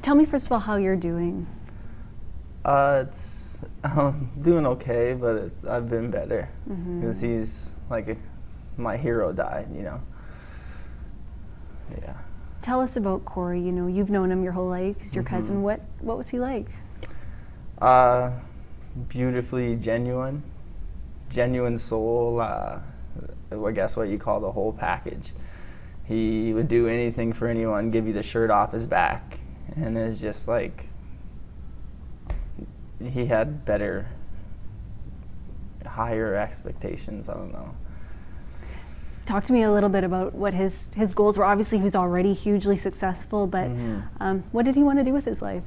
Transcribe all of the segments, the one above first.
Tell me first of all how you're doing. It's doing okay, but I've been better because he's like my hero died, you know. Yeah. Tell us about Cory. You know, you've known him your whole life. He's your cousin. What was he like? Beautifully genuine soul. I guess what you call the whole package. He would do anything for anyone, give you the shirt off his back, and it's just like he had higher expectations. I don't know. Talk to me a little bit about what his goals were. Obviously, he was already hugely successful, but what did he want to do with his life?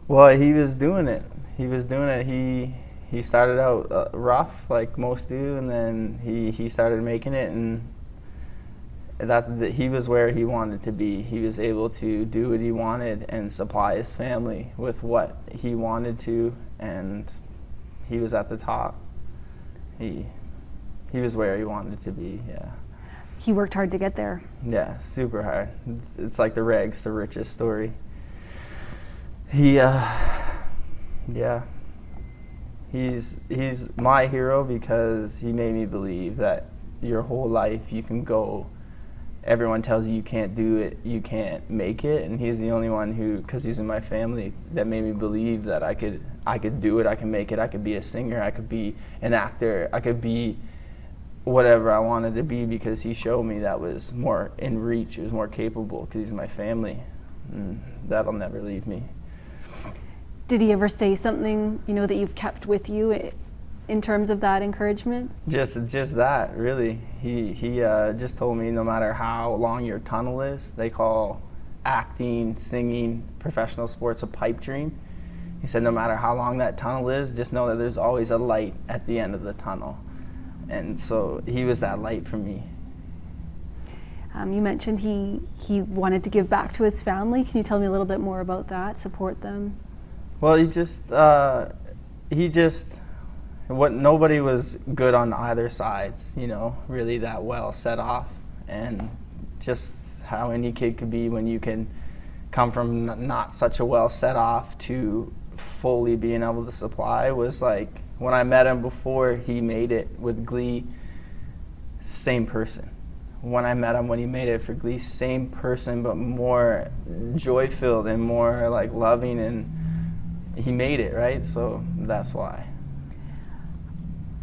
Well, he was doing it. He started out rough, like most do, and then he started making it, and he was where he wanted to be. He was able to do what he wanted and supply his family with what he wanted to, and he was at the top. He was where he wanted to be, yeah. He worked hard to get there. Yeah, super hard. It's like the rags to riches story. He's my hero because he made me believe that your whole life you can go, everyone tells you can't do it, you can't make it, and he's the only one who, because he's in my family, that made me believe that I could do it, I can make it, I could be a singer, I could be an actor, I could be whatever I wanted to be, because he showed me that was more in reach, it was more capable, because he's in my family, and that'll never leave me. Did he ever say something, you know, that you've kept with you in terms of that encouragement? Just that, really. He just told me no matter how long your tunnel is, they call acting, singing, professional sports a pipe dream. He said no matter how long that tunnel is, just know that there's always a light at the end of the tunnel. And so he was that light for me. You mentioned he wanted to give back to his family. Can you tell me a little bit more about that, support them? Well, nobody was good on either sides, you know, really that well set off, and just how any kid could be when you can come from not such a well set off to fully being able to supply was like, when I met him before he made it with Glee, same person. When I met him when he made it for Glee, same person, but more joy-filled and more like loving, and he made it, right? So that's why.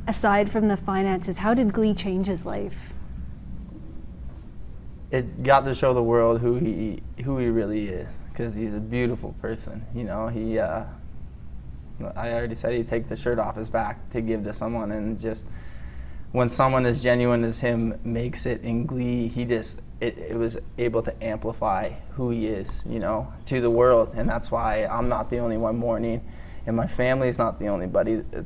Aside from the finances, how did Glee change his life? It got to show the world who he really is, because he's a beautiful person. You know, I already said he'd take the shirt off his back to give to someone, and just when someone as genuine as him makes it in Glee, it was able to amplify who he is, you know, to the world. And that's why I'm not the only one mourning, and my family's not the only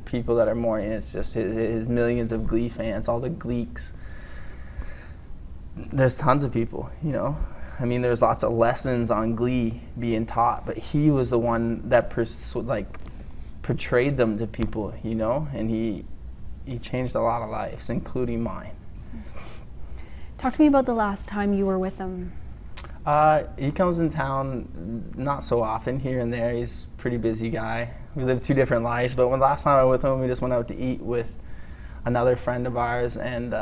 people that are mourning. It's just his millions of Glee fans, all the Gleeks. There's tons of people, you know. I mean, there's lots of lessons on Glee being taught, but he was the one that portrayed them to people, you know, and he changed a lot of lives, including mine. Talk to me about the last time you were with him. He comes in town not so often, here and there. He's a pretty busy guy. We live two different lives, but when last time I was with him, we just went out to eat with another friend of ours, and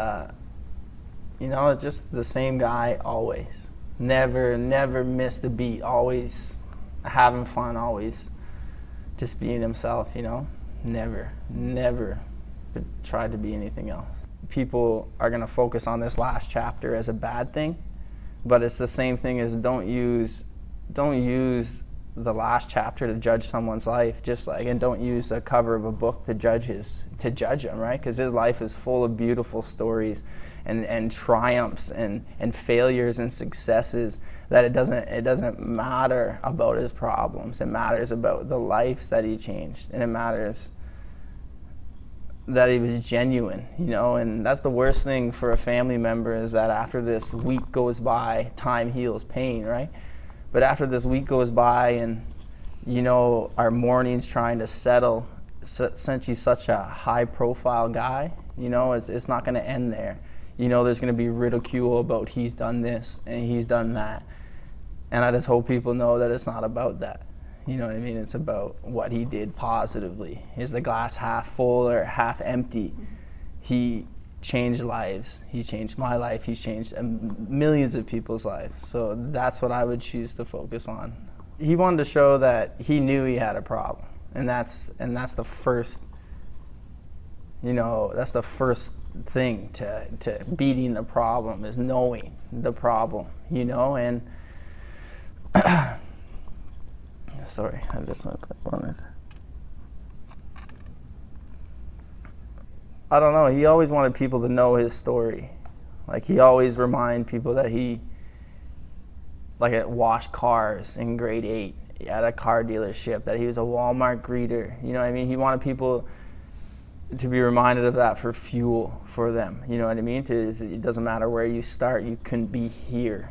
you know, just the same guy always. Never missed a beat, always having fun, always just being himself, you know. Never tried to be anything else. People are going to focus on this last chapter as a bad thing, but it's the same thing as don't use the last chapter to judge someone's life, and don't use the cover of a book to judge him, right? Because his life is full of beautiful stories and triumphs and failures and successes, that it doesn't matter about his problems. It matters about the lives that he changed, and it matters that he was genuine, you know. And that's the worst thing for a family member, is that after this week goes by, time heals pain, right? But after this week goes by and, you know, our mourning's trying to settle, since he's such a high profile guy, you know, it's not going to end there. You know, there's going to be ridicule about he's done this and he's done that. And I just hope people know that it's not about that. You know what I mean? It's about what he did positively. Is the glass half full or half empty? He changed lives. He changed my life. He's changed millions of people's lives. So that's what I would choose to focus on. He wanted to show that he knew he had a problem, and that's the first. That's the first thing to beating the problem, is knowing the problem. And sorry, I just went on this. I don't know. He always wanted people to know his story. Like, he always reminded people that he, like, washed cars in grade 8 at a car dealership, that he was a Walmart greeter. You know what I mean? He wanted people to be reminded of that for fuel for them. You know what I mean? It doesn't matter where you start. You couldn't be here,